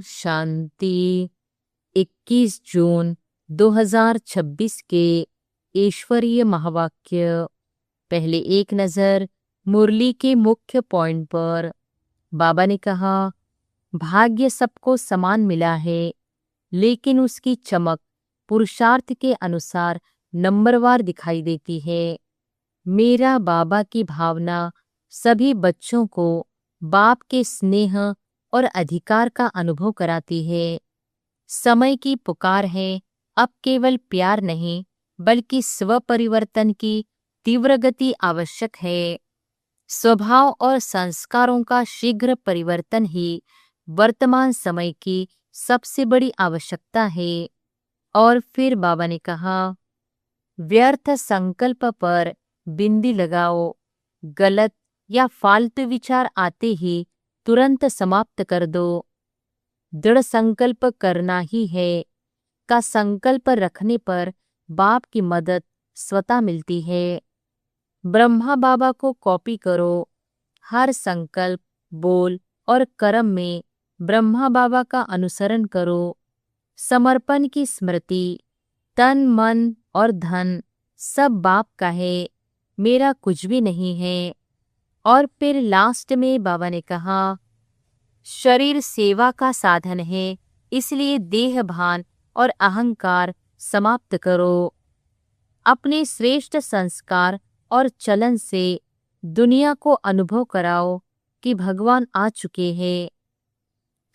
शांति। 21 जून 2026 के ईश्वरीय महावाक्य। पहले एक नज़र मुरली के मुख्य पॉइंट पर। बाबा ने कहा, भाग्य सबको समान मिला है, लेकिन उसकी चमक पुरुषार्थ के अनुसार नंबरवार दिखाई देती है। मेरा बाबा की भावना सभी बच्चों को बाप के स्नेह और अधिकार का अनुभव कराती है। समय की पुकार है, अब केवल प्यार नहीं बल्कि स्व परिवर्तन की तीव्र गति आवश्यक है। स्वभाव और संस्कारों का शीघ्र परिवर्तन ही वर्तमान समय की सबसे बड़ी आवश्यकता है। और फिर बाबा ने कहा, व्यर्थ संकल्प पर बिंदी लगाओ। गलत या फालतू विचार आते ही तुरंत समाप्त कर दो। दृढ़ संकल्प करना ही है का संकल्प रखने पर बाप की मदद स्वतः मिलती है। ब्रह्मा बाबा को कॉपी करो। हर संकल्प, बोल और कर्म में ब्रह्मा बाबा का अनुसरण करो। समर्पण की स्मृति, तन मन और धन सब बाप का है, मेरा कुछ भी नहीं है। और फिर लास्ट में बाबा ने कहा, शरीर सेवा का साधन है, इसलिए देह भान और अहंकार समाप्त करो। अपने श्रेष्ठ संस्कार और चलन से दुनिया को अनुभव कराओ कि भगवान आ चुके हैं।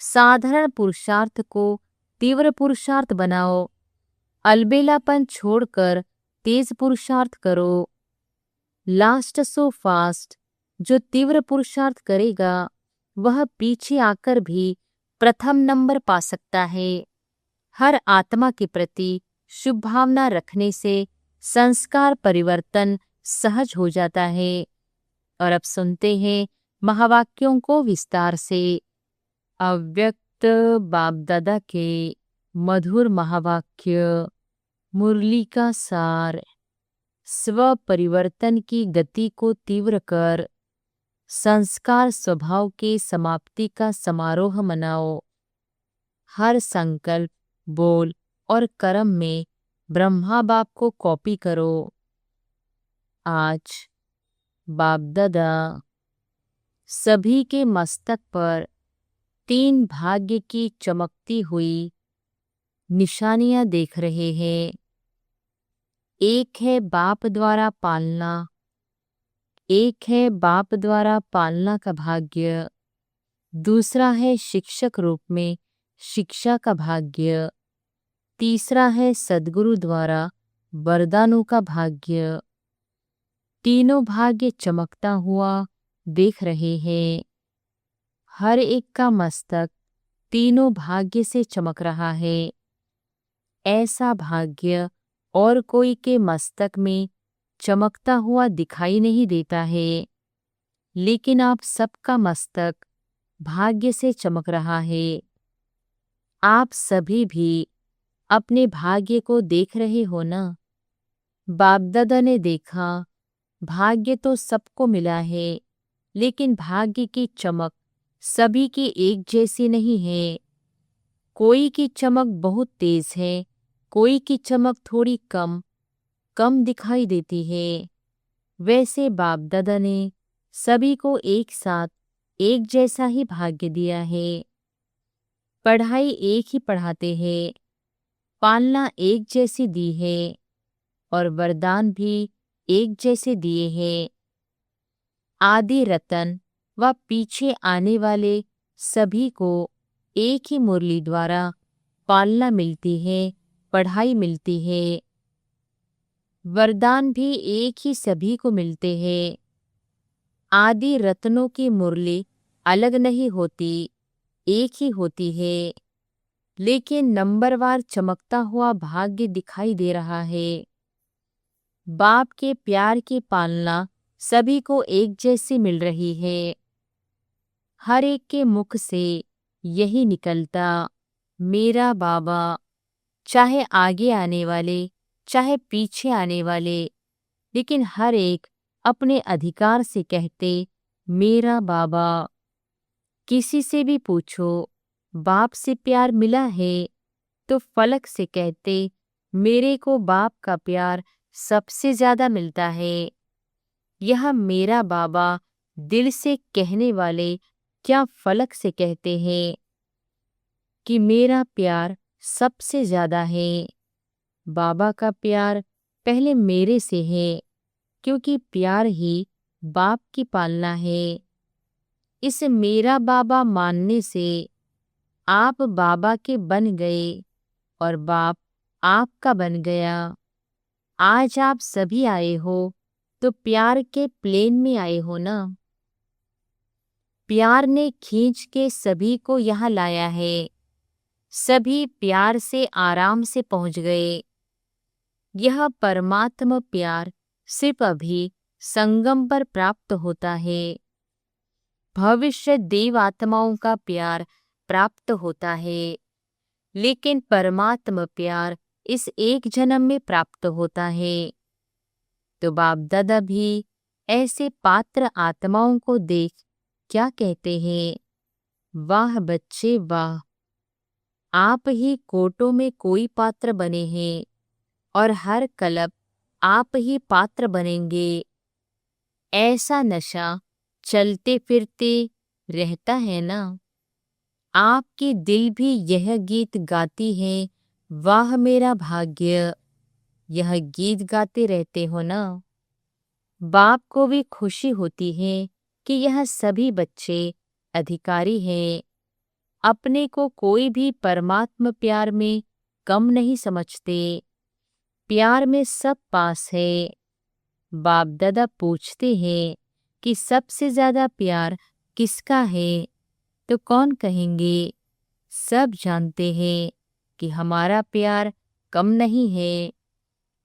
साधारण पुरुषार्थ को तीव्र पुरुषार्थ बनाओ। अलबेलापन छोड़कर तेज पुरुषार्थ करो। Last so fast. जो तीव्र पुरुषार्थ करेगा वह पीछे आकर भी प्रथम नंबर पा सकता है। हर आत्मा के प्रति शुभ भावना रखने से संस्कार परिवर्तन सहज हो जाता है। और अब सुनते हैं महावाक्यों को विस्तार से। अव्यक्त बाप दादा के मधुर महावाक्य। मुरली का सार। स्व परिवर्तन की गति को तीव्र कर संस्कार स्वभाव के समाप्ति का समारोह मनाओ। हर संकल्प, बोल और कर्म में ब्रह्मा बाप को कॉपी करो। आज बाप दादा सभी के मस्तक पर 3 भाग्य की चमकती हुई निशानियां देख रहे हैं। एक है बाप द्वारा पालना, एक है बाप द्वारा पालना का भाग्य, दूसरा है शिक्षक रूप में शिक्षा का भाग्य, तीसरा है सद्गुरु द्वारा वरदानों का भाग्य। तीनों भाग्य चमकता हुआ देख रहे हैं। हर एक का मस्तक तीनों भाग्य से चमक रहा है। ऐसा भाग्य और कोई के मस्तक में चमकता हुआ दिखाई नहीं देता है, लेकिन आप सबका मस्तक भाग्य से चमक रहा है। आप सभी भी अपने भाग्य को देख रहे हो ना। बाप दादा ने देखा, भाग्य तो सबको मिला है, लेकिन भाग्य की चमक सभी की एक जैसी नहीं है। कोई की चमक बहुत तेज है, कोई की चमक थोड़ी कम दिखाई देती है। वैसे बाप दादा ने सभी को एक साथ एक जैसा ही भाग्य दिया है। पढ़ाई एक ही पढ़ाते हैं, पालना एक जैसी दी है और वरदान भी एक जैसे दिए हैं। आदि रतन व पीछे आने वाले सभी को एक ही मुरली द्वारा पालना मिलती है, पढ़ाई मिलती है। वरदान भी एक ही सभी को मिलते हैं। आदि रत्नों की मुरली अलग नहीं होती, एक ही होती है, लेकिन नंबरवार चमकता हुआ भाग्य दिखाई दे रहा है। बाप के प्यार की पालना सभी को एक जैसी मिल रही है। हर एक के मुख से यही निकलता, मेरा बाबा, चाहे आगे आने वाले चाहे पीछे आने वाले, लेकिन हर एक अपने अधिकार से कहते, मेरा बाबा। किसी से भी पूछो, बाप से प्यार मिला है तो फलक से कहते, मेरे को बाप का प्यार सबसे ज्यादा मिलता है। यह मेरा बाबा दिल से कहने वाले क्या फलक से कहते हैं कि मेरा प्यार सबसे ज्यादा है। बाबा का प्यार पहले मेरे से है, क्योंकि प्यार ही बाप की पालना है। इस मेरा बाबा मानने से आप बाबा के बन गए और बाप आपका बन गया। आज आप सभी आए हो तो प्यार के प्लेन में आए हो ना। प्यार ने खींच के सभी को यहाँ लाया है। सभी प्यार से आराम से पहुंच गए। यह परमात्मा प्यार सिर्फ अभी संगम पर प्राप्त होता है। भविष्य देव आत्माओं का प्यार प्राप्त होता है, लेकिन परमात्मा प्यार इस एक जन्म में प्राप्त होता है। तो बाप दादा भी ऐसे पात्र आत्माओं को देख क्या कहते हैं, वाह बच्चे वाह, आप ही कोटों में कोई पात्र बने हैं और हर कल्प आप ही पात्र बनेंगे। ऐसा नशा चलते फिरते रहता है ना। आपकी दिल भी यह गीत गाती है, वाह मेरा भाग्य। यह गीत गाते रहते हो ना। बाप को भी खुशी होती है कि यह सभी बच्चे अधिकारी हैं। अपने को कोई भी परमात्मा प्यार में कम नहीं समझते। प्यार में सब पास है। बाप दादा पूछते हैं कि सबसे ज्यादा प्यार किसका है, तो कौन कहेंगे? सब जानते हैं कि हमारा प्यार कम नहीं है।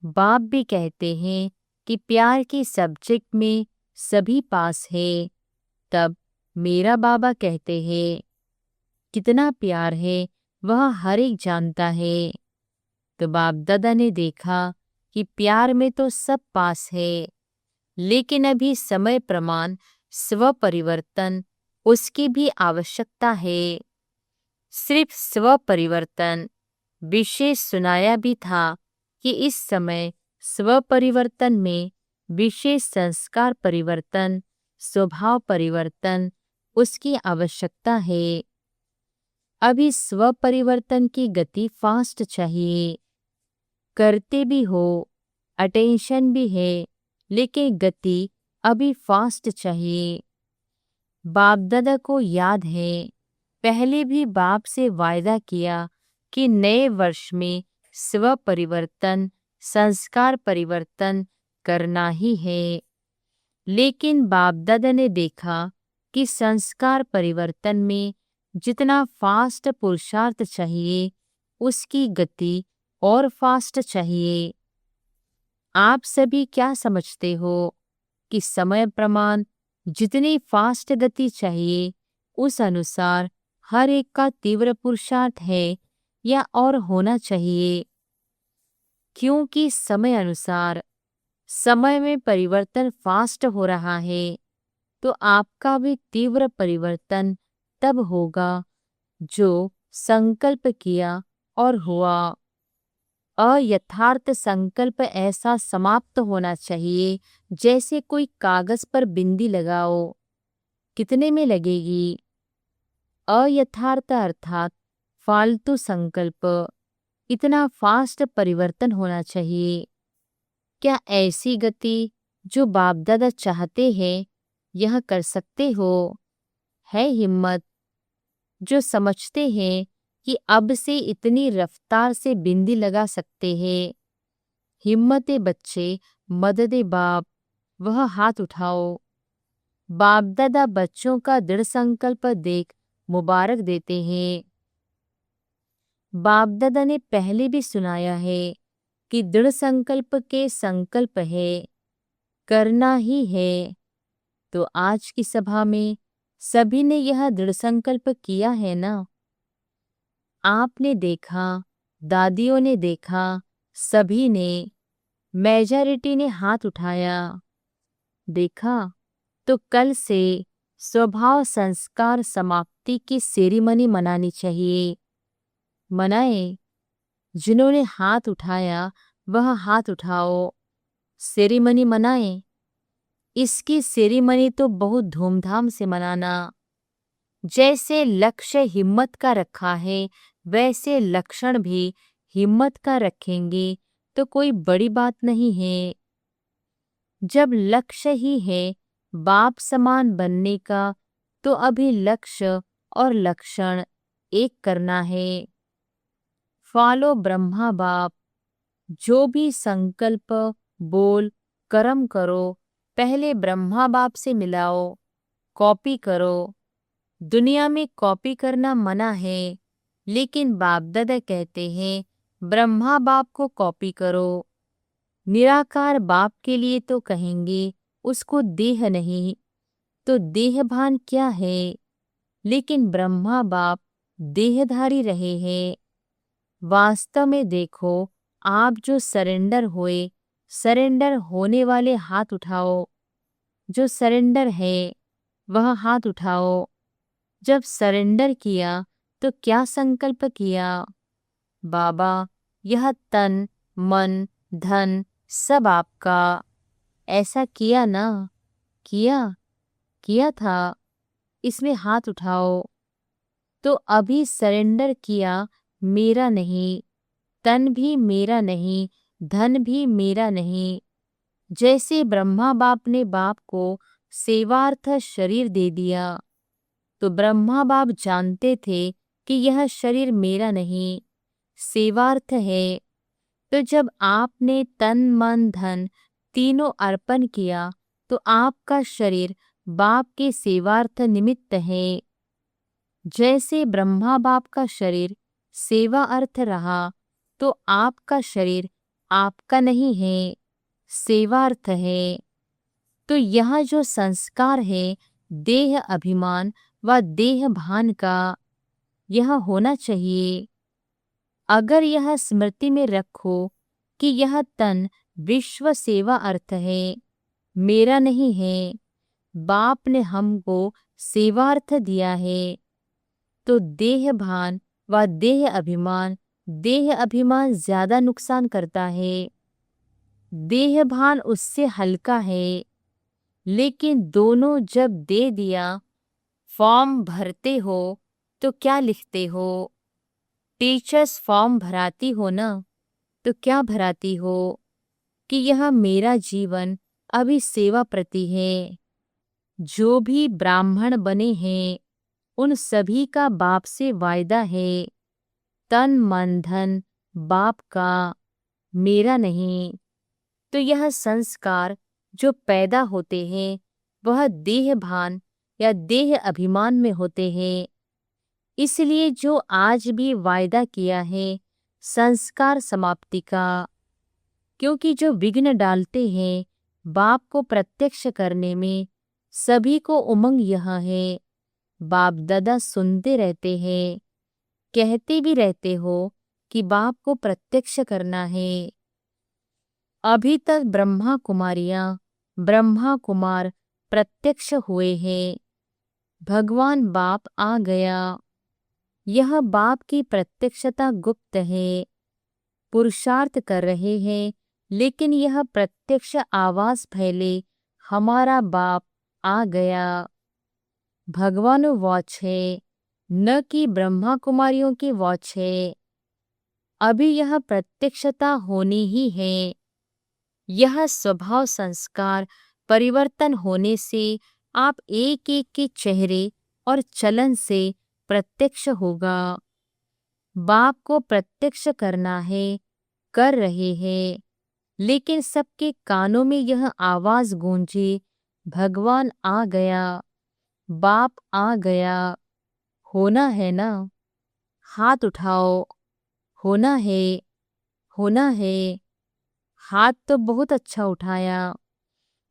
बाप भी कहते हैं कि प्यार की सब्जेक्ट में सभी पास है। तब मेरा बाबा कहते हैं कितना प्यार है वह हर एक जानता है। तो बाप दादा ने देखा कि प्यार में तो सब पास है, लेकिन अभी समय प्रमाण स्व परिवर्तन उसकी भी आवश्यकता है। सिर्फ स्व परिवर्तन विशेष सुनाया भी था कि इस समय स्व परिवर्तन में विशेष संस्कार परिवर्तन, स्वभाव परिवर्तन उसकी आवश्यकता है। अभी स्व परिवर्तन की गति फास्ट चाहिए। करते भी हो, अटेंशन भी है, लेकिन गति अभी फास्ट चाहिए। बाप दादा को याद है, पहले भी बाप से वायदा किया कि नए वर्ष में स्व परिवर्तन, संस्कार परिवर्तन करना ही है। लेकिन बाप दादा ने देखा कि संस्कार परिवर्तन में जितना फास्ट पुरुषार्थ चाहिए, उसकी गति और फास्ट चाहिए। आप सभी क्या समझते हो कि समय प्रमाण जितनी फास्ट गति चाहिए, उस अनुसार हर एक का तीव्र पुरुषार्थ है या और होना चाहिए? क्योंकि समय अनुसार समय में परिवर्तन फास्ट हो रहा है, तो आपका भी तीव्र परिवर्तन तब होगा जो संकल्प किया और हुआ। अयथार्थ संकल्प ऐसा समाप्त होना चाहिए जैसे कोई कागज पर बिंदी लगाओ। कितने में लगेगी? अयथार्थ अर्थात फालतू संकल्प। इतना फास्ट परिवर्तन होना चाहिए। क्या ऐसी गति जो बाप दादा चाहते हैं यह कर सकते हो? है हिम्मत जो समझते हैं कि अब से इतनी रफ्तार से बिंदी लगा सकते हैं? हिम्मते बच्चे, मददे बाप, वह हाथ उठाओ। बाप दादा बच्चों का दृढ़ संकल्प देख मुबारक देते हैं। बाप दादा ने पहले भी सुनाया है कि दृढ़ संकल्प के संकल्प है, करना ही है। तो आज की सभा में सभी ने यह दृढ़ संकल्प किया है ना। आपने देखा, दादियों ने देखा, सभी ने, मेजॉरिटी ने हाथ उठाया। देखा तो कल से स्वभाव संस्कार समाप्ति की सेरेमनी मनानी चाहिए। मनाए। जिन्होंने हाथ उठाया वह हाथ उठाओ। सेरेमनी मनाए। इसकी सेरेमनी तो बहुत धूमधाम से मनाना। जैसे लक्ष्य हिम्मत का रखा है वैसे लक्षण भी हिम्मत का रखेंगे तो कोई बड़ी बात नहीं है। जब लक्ष्य ही है बाप समान बनने का तो अभी लक्ष्य और लक्षण एक करना है। फॉलो ब्रह्मा बाप। जो भी संकल्प बोल कर्म करो पहले ब्रह्मा बाप से मिलाओ। कॉपी करो। दुनिया में कॉपी करना मना है लेकिन बाप दादा कहते हैं ब्रह्मा बाप को कॉपी करो। निराकार बाप के लिए तो कहेंगे उसको देह नहीं तो देह भान क्या है। लेकिन ब्रह्मा बाप देहधारी रहे हैं। वास्तव में देखो आप जो सरेंडर हुए सरेंडर होने वाले हाथ उठाओ। जो सरेंडर है वह हाथ उठाओ। जब सरेंडर किया तो क्या संकल्प किया। बाबा यह तन मन धन सब आपका। ऐसा किया ना। किया था। इसमें हाथ उठाओ। तो अभी सरेंडर किया मेरा नहीं तन भी मेरा नहीं धन भी मेरा नहीं। जैसे ब्रह्मा बाप ने बाप को सेवार्थ शरीर दे दिया तो ब्रह्मा बाप जानते थे कि यह शरीर मेरा नहीं सेवार्थ है। तो जब आपने तन मन धन तीनों अर्पण किया तो आपका शरीर बाप के सेवार्थ निमित्त है। जैसे ब्रह्मा बाप का शरीर सेवा अर्थ रहा तो आपका शरीर आपका नहीं है सेवार्थ है। तो यह जो संस्कार है देह अभिमान व देह भान का यह होना चाहिए। अगर यह स्मृति में रखो कि यह तन विश्व सेवा अर्थ है मेरा नहीं है बाप ने हमको सेवार्थ दिया है तो देह भान व देह अभिमान ज्यादा नुकसान करता है। देह भान उससे हल्का है। लेकिन दोनों जब दे दिया फॉर्म भरते हो तो क्या लिखते हो। टीचर्स फॉर्म भराती हो ना तो क्या भराती हो कि यह मेरा जीवन अभी सेवा प्रति है। जो भी ब्राह्मण बने हैं उन सभी का बाप से वायदा है तन मन धन बाप का मेरा नहीं। तो यह संस्कार जो पैदा होते हैं वह देह भान या देह अभिमान में होते हैं। इसलिए जो आज भी वायदा किया है संस्कार समाप्ति का क्योंकि जो विघ्न डालते हैं बाप को प्रत्यक्ष करने में सभी को उमंग यह है। बाप दादा सुनते रहते हैं कहते भी रहते हो कि बाप को प्रत्यक्ष करना है। अभी तक ब्रह्मा कुमारियां ब्रह्मा कुमार प्रत्यक्ष हुए हैं। भगवान बाप आ गया। यह बाप की प्रत्यक्षता गुप्त है। पुरुषार्थ कर रहे हैं लेकिन यह प्रत्यक्ष आवाज फैले हमारा बाप आ गया। भगवान वॉच है न कि ब्रह्मा कुमारियों की वॉच है। अभी यह प्रत्यक्षता होनी ही है। यह स्वभाव संस्कार परिवर्तन होने से आप एक एक के चेहरे और चलन से प्रत्यक्ष होगा। बाप को प्रत्यक्ष करना है कर रहे हैं लेकिन सबके कानों में यह आवाज गूंजे भगवान आ गया बाप आ गया। होना है ना। हाथ उठाओ। होना है होना है। हाथ तो बहुत अच्छा उठाया।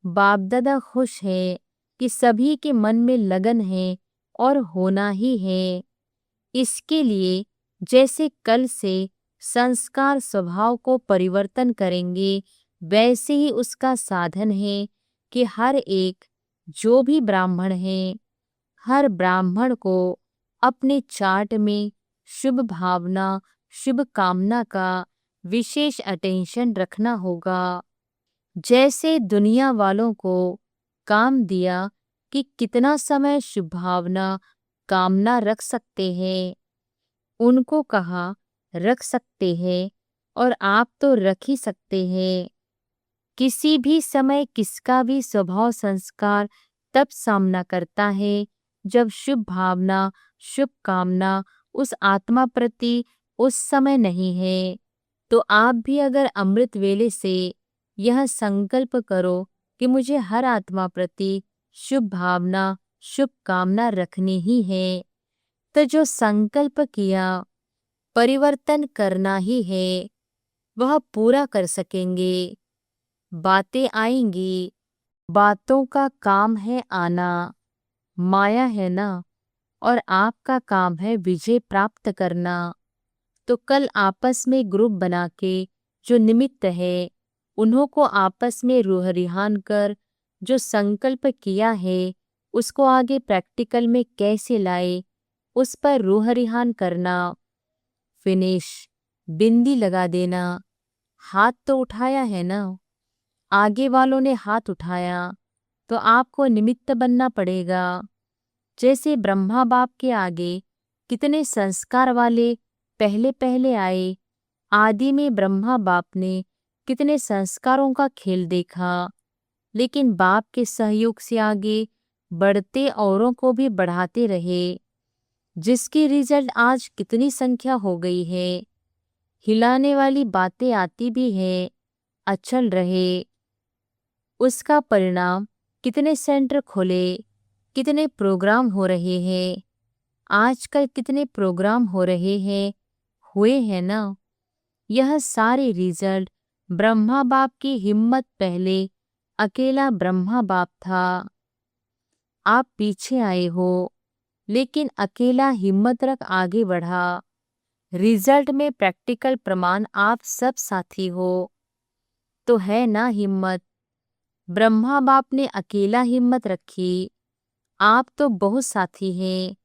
बाप दादा खुश है कि सभी के मन में लगन है और होना ही है। इसके लिए जैसे कल से संस्कार स्वभाव को परिवर्तन करेंगे वैसे ही उसका साधन है कि हर एक जो भी ब्राह्मण है हर ब्राह्मण को अपने चार्ट में शुभ भावना, शुभ कामना का विशेष अटेंशन रखना होगा। जैसे दुनिया वालों को काम दिया कि कितना समय शुभ भावना कामना रख सकते हैं, उनको कहा रख सकते हैं और आप तो रख ही सकते हैं। किसी भी समय किसका भी स्वभाव संस्कार तब सामना करता है जब शुभ भावना, शुभ कामना उस आत्मा प्रति उस समय नहीं है। तो आप भी अगर अमृत वेले से यह संकल्प करो कि मुझे हर आत्मा प्रति शुभ भावना, शुभ कामना रखनी ही है, तो जो संकल्प किया परिवर्तन करना ही है, वह पूरा कर सकेंगे। बातें आएंगी, बातों का काम है आना, माया है ना, और आपका काम है विजय प्राप्त करना। तो कल आपस में ग्रुप बना के जो निमित्त है, उन्हों को आपस में रूह रिहान कर जो संकल्प किया है उसको आगे प्रैक्टिकल में कैसे लाए, उस पर रूह रिहान करना। फिनिश, बिंदी लगा देना। हाथ तो उठाया है ना, आगे वालों ने हाथ उठाया तो आपको निमित्त बनना पड़ेगा। जैसे ब्रह्मा बाप के आगे कितने संस्कार वाले पहले पहले आए, आदि में ब्रह्मा बाप ने कितने संस्कारों का खेल देखा, लेकिन बाप के सहयोग से आगे बढ़ते औरों को भी बढ़ाते रहे, जिसकी रिजल्ट आज कितनी संख्या हो गई है। हिलाने वाली बातें आती भी है, अचल रहे, उसका परिणाम कितने सेंटर खोले, कितने प्रोग्राम हो रहे हैं। आजकल कितने प्रोग्राम हो रहे हैं, हुए हैं ना। यह सारे रिजल्ट ब्रह्मा बाप की हिम्मत, पहले अकेला ब्रह्मा बाप था, आप पीछे आए हो, लेकिन अकेला हिम्मत रख आगे बढ़ा। रिजल्ट में प्रैक्टिकल प्रमाण आप सब साथी हो, तो है ना हिम्मत। ब्रह्मा बाप ने अकेला हिम्मत रखी, आप तो बहुत साथी हैं,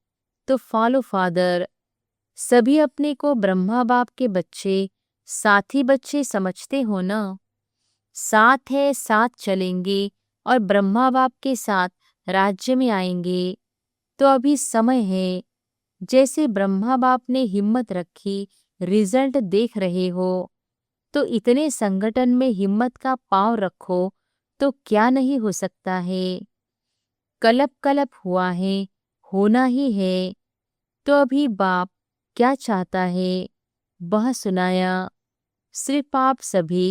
तो फॉलो फादर। सभी अपने को ब्रह्मा बाप के बच्चे, साथी बच्चे समझते हो ना। साथ है, साथ चलेंगे और ब्रह्मा बाप के साथ राज्य में आएंगे। तो अभी समय है, जैसे ब्रह्मा बाप ने हिम्मत रखी, रिजल्ट देख रहे हो, तो इतने संगठन में हिम्मत का पांव रखो तो क्या नहीं हो सकता है। कलप कलप हुआ है, होना ही है। तो अभी बाप क्या चाहता है वह सुनाया। सिर्फ आप सभी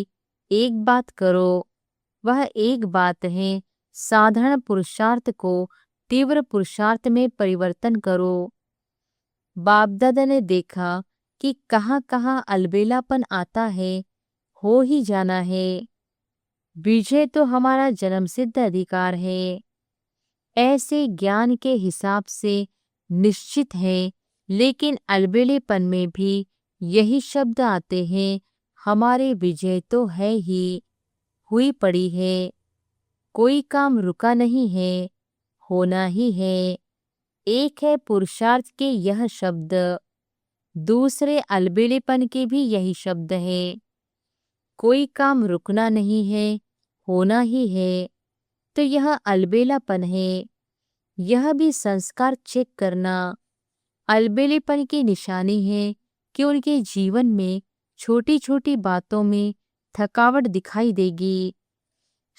एक बात करो, वह एक बात है, साधारण पुरुषार्थ को तीव्र पुरुषार्थ में परिवर्तन करो। बाप दादा ने देखा कि कहाँ कहाँ अलबेलापन आता है, हो ही जाना है। विजय तो हमारा जन्मसिद्ध अधिकार है, ऐसे ज्ञान के हिसाब से निश्चित है। लेकिन अलबेलेपन में भी यही शब्द आते हैं, हमारे विजय तो है ही, हुई पड़ी है, कोई काम रुका नहीं है, होना ही है। एक है पुरुषार्थ के यह शब्द, दूसरे अलबेलेपन के भी यही शब्द है, कोई काम रुकना नहीं है, होना ही है। तो यह अलबेलापन है, यह भी संस्कार चेक करना। अलबेलेपन की निशानी है कि उनके जीवन में छोटी छोटी बातों में थकावट दिखाई देगी,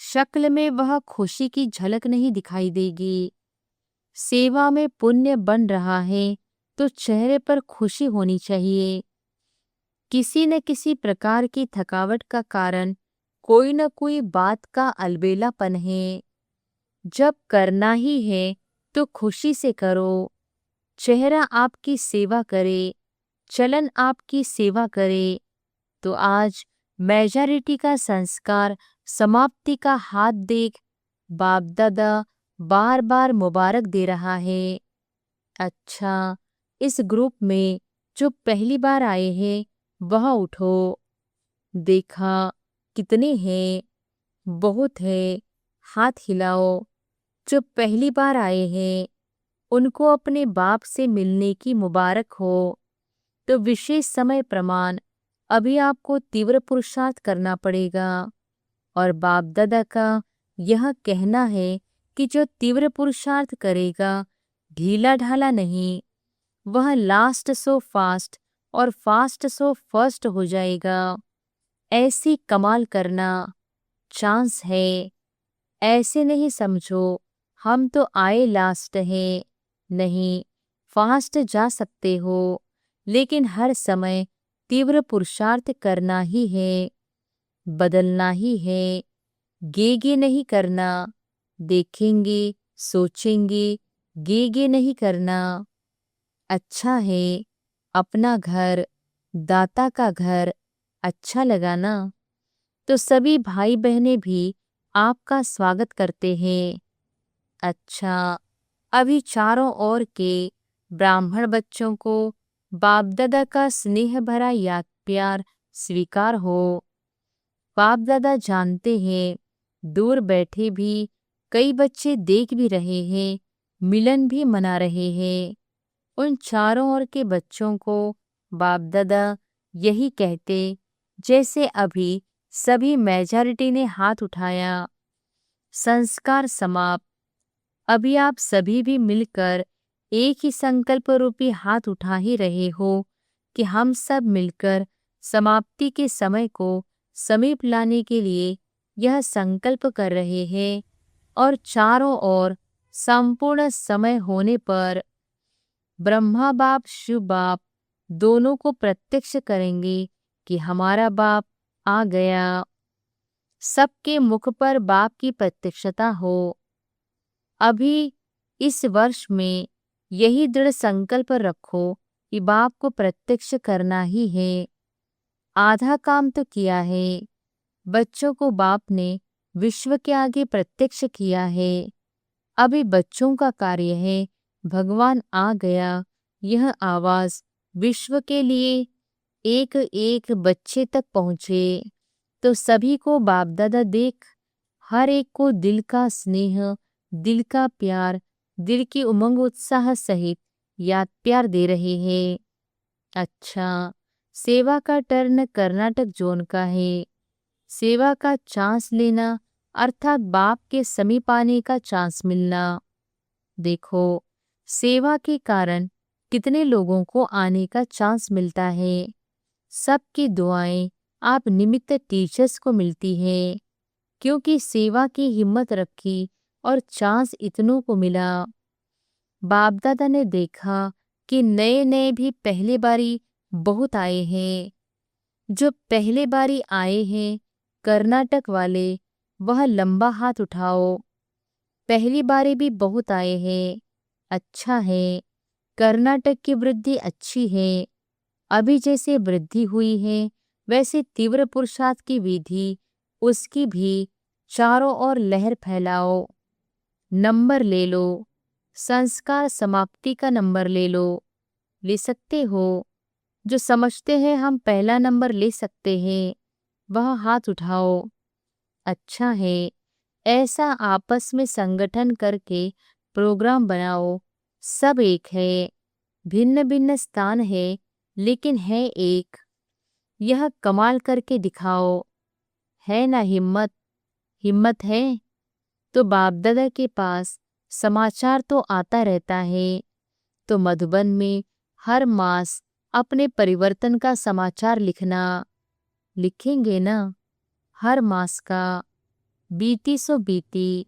शक्ल में वह खुशी की झलक नहीं दिखाई देगी। सेवा में पुण्य बन रहा है तो चेहरे पर खुशी होनी चाहिए। किसी न किसी प्रकार की थकावट का कारण कोई न कोई बात का अलबेलापन है। जब करना ही है तो खुशी से करो, चेहरा आपकी सेवा करे, चलन आपकी सेवा करे। तो आज मेजॉरिटी का संस्कार समाप्ति का हाथ देख बाप दादा बार बार मुबारक दे रहा है। अच्छा, इस ग्रुप में जो पहली बार आए हैं वह उठो, देखा कितने हैं, बहुत है, हाथ हिलाओ। जो पहली बार आए हैं उनको अपने बाप से मिलने की मुबारक हो। तो विशेष समय प्रमाण अभी आपको तीव्र पुरुषार्थ करना पड़ेगा। और बाप दादा का यह कहना है कि जो तीव्र पुरुषार्थ करेगा, ढीला ढाला नहीं, वह लास्ट सो फास्ट और फास्ट सो फर्स्ट हो जाएगा। ऐसी कमाल करना चांस है। ऐसे नहीं समझो हम तो आए लास्ट हैं। नहीं, फास्ट जा सकते हो, लेकिन हर समय तीव्र पुरुषार्थ करना ही है, बदलना ही है। गे नहीं करना, देखेंगे, सोचेंगे, गे नहीं करना। अच्छा है, अपना घर, दाता का घर अच्छा लगा ना, तो सभी भाई बहनें भी आपका स्वागत करते हैं। अच्छा, अभी चारों ओर के ब्राह्मण बच्चों को बाप दादा का स्नेह भरा याद प्यार स्वीकार हो। बाप दादा जानते हैं, दूर बैठे भी कई बच्चे देख भी रहे हैं, मिलन भी मना रहे हैं। उन चारों ओर के बच्चों को बाप दादा यही कहते, जैसे अभी सभी मेजॉरिटी ने हाथ उठाया। संस्कार समाप्त। अभी आप सभी भी मिलकर एक ही संकल्प रूपी हाथ उठा ही रहे हो कि हम सब मिलकर समाप्ति के समय को समीप लाने के लिए यह संकल्प कर रहे हैं। और चारों ओर संपूर्ण समय होने पर ब्रह्मा बाप शिव बाप दोनों को प्रत्यक्ष करेंगे कि हमारा बाप आ गया। सबके मुख पर बाप की प्रत्यक्षता हो। अभी इस वर्ष में यही दृढ़ संकल्प रखो कि बाप को प्रत्यक्ष करना ही है। आधा काम तो किया है। बच्चों को बाप ने विश्व के आगे प्रत्यक्ष किया है। अभी बच्चों का कार्य है, भगवान आ गया यह आवाज विश्व के लिए एक एक बच्चे तक पहुँचे। तो सभी को बाप दादा देख हर एक को दिल का स्नेह, दिल का प्यार, दिल की उमंग उत्साह सहित याद प्यार दे रहे हैं। अच्छा, सेवा का टर्न कर्नाटक जोन का है। सेवा का चांस लेना अर्थात बाप के समीप आने का चांस मिलना। देखो, सेवा के कारण कितने लोगों को आने का चांस मिलता है। सबकी दुआएं आप निमित्त टीचर्स को मिलती है, क्योंकि सेवा की हिम्मत रखी और चांस इतनों को मिला। बाप दादा ने देखा कि नए नए भी पहले बारी बहुत आए हैं। जो पहले बारी आए हैं कर्नाटक वाले, वह लंबा हाथ उठाओ। पहली बारी भी बहुत आए हैं। अच्छा है, कर्नाटक की वृद्धि अच्छी है। अभी जैसे वृद्धि हुई है, वैसे तीव्र पुरुषार्थ की विधि उसकी भी चारों ओर लहर फैलाओ। नंबर ले लो, संस्कार समाप्ति का नंबर ले लो। ले सकते हो? जो समझते हैं हम पहला नंबर ले सकते हैं, वह हाथ उठाओ। अच्छा है, ऐसा आपस में संगठन करके प्रोग्राम बनाओ। सब एक है, भिन्न भिन्न स्थान है, लेकिन है एक। यह कमाल करके दिखाओ। है ना हिम्मत? हिम्मत है तो बाप दादा के पास समाचार तो आता रहता है। तो मधुबन में हर मास अपने परिवर्तन का समाचार लिखना। लिखेंगे ना? हर मास का बीती सो बीती।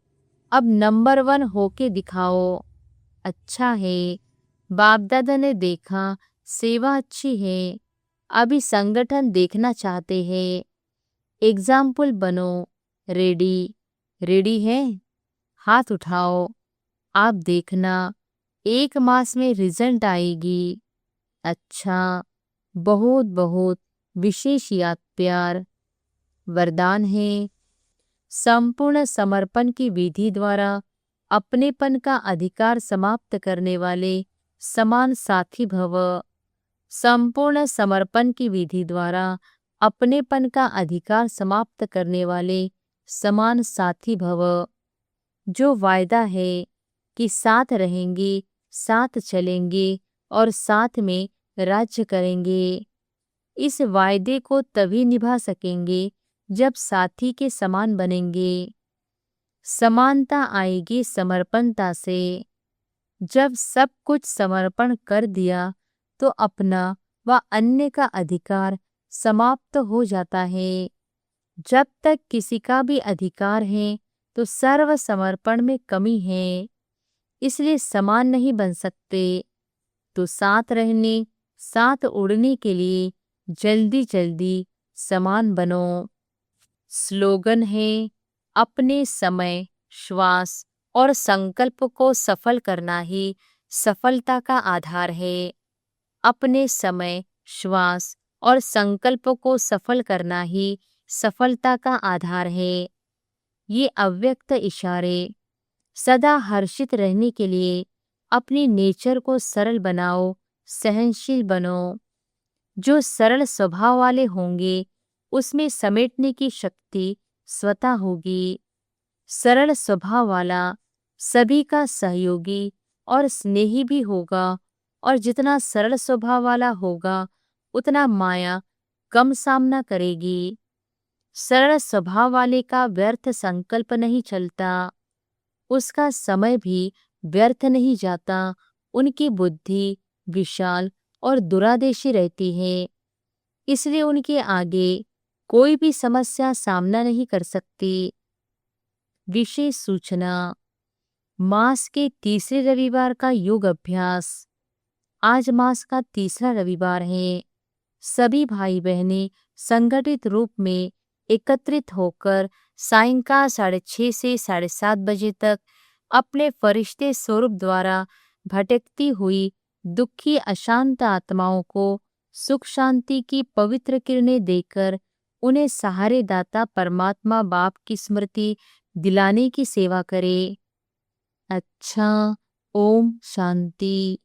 अब नंबर 1 होके दिखाओ। अच्छा है, बाप दादा ने देखा सेवा अच्छी है, अभी संगठन देखना चाहते हैं। एग्जाम्पल बनो। रेडी? रेडी है? हाथ उठाओ। आप देखना 1 मास में रिजल्ट आएगी। अच्छा, बहुत बहुत विशेष याद प्यार। वरदान है, संपूर्ण समर्पण की विधि द्वारा अपनेपन का अधिकार समाप्त करने वाले समान साथी भव। संपूर्ण समर्पण की विधि द्वारा अपनेपन का अधिकार समाप्त करने वाले समान साथी भव। जो वायदा है कि साथ रहेंगे, साथ चलेंगे और साथ में राज्य करेंगे। इस वायदे को तभी निभा सकेंगे जब साथी के समान बनेंगे। समानता आएगी समर्पणता से। जब सब कुछ समर्पण कर दिया तो अपना व अन्य का अधिकार समाप्त हो जाता है। जब तक किसी का भी अधिकार है तो सर्व समर्पण में कमी है, इसलिए समान नहीं बन सकते। तो साथ रहने, साथ उड़ने के लिए जल्दी जल्दी समान बनो। स्लोगन है, अपने समय, श्वास और संकल्प को सफल करना ही सफलता का आधार है। अपने समय, श्वास और संकल्प को सफल करना ही सफलता का आधार है। ये अव्यक्त इशारे सदा हर्षित रहने के लिए अपनी नेचर को सरल बनाओ, सहनशील बनो। जो सरल स्वभाव वाले होंगे उसमें समेटने की शक्ति स्वतः होगी। सरल स्वभाव वाला सभी का सहयोगी और स्नेही भी होगा, और जितना सरल स्वभाव वाला होगा उतना माया कम सामना करेगी। सरल स्वभाव वाले का व्यर्थ संकल्प नहीं चलता, उसका समय भी व्यर्थ नहीं जाता। उनकी बुद्धि विशाल और दूरदर्शी रहती है, इसलिए उनके आगे कोई भी समस्या सामना नहीं कर सकती। विशेष सूचना, मास के तीसरे रविवार का योग अभ्यास। आज मास का तीसरा रविवार है। सभी भाई बहनें संगठित रूप में एकत्रित होकर सायंकाल 6:30 से 7:30 बजे तक अपने फरिश्ते स्वरूप द्वारा भटकती हुई दुखी अशांत आत्माओं को सुख शांति की पवित्र किरणें देकर उन्हें सहारे दाता परमात्मा बाप की स्मृति दिलाने की सेवा करे। अच्छा, ओम शांति।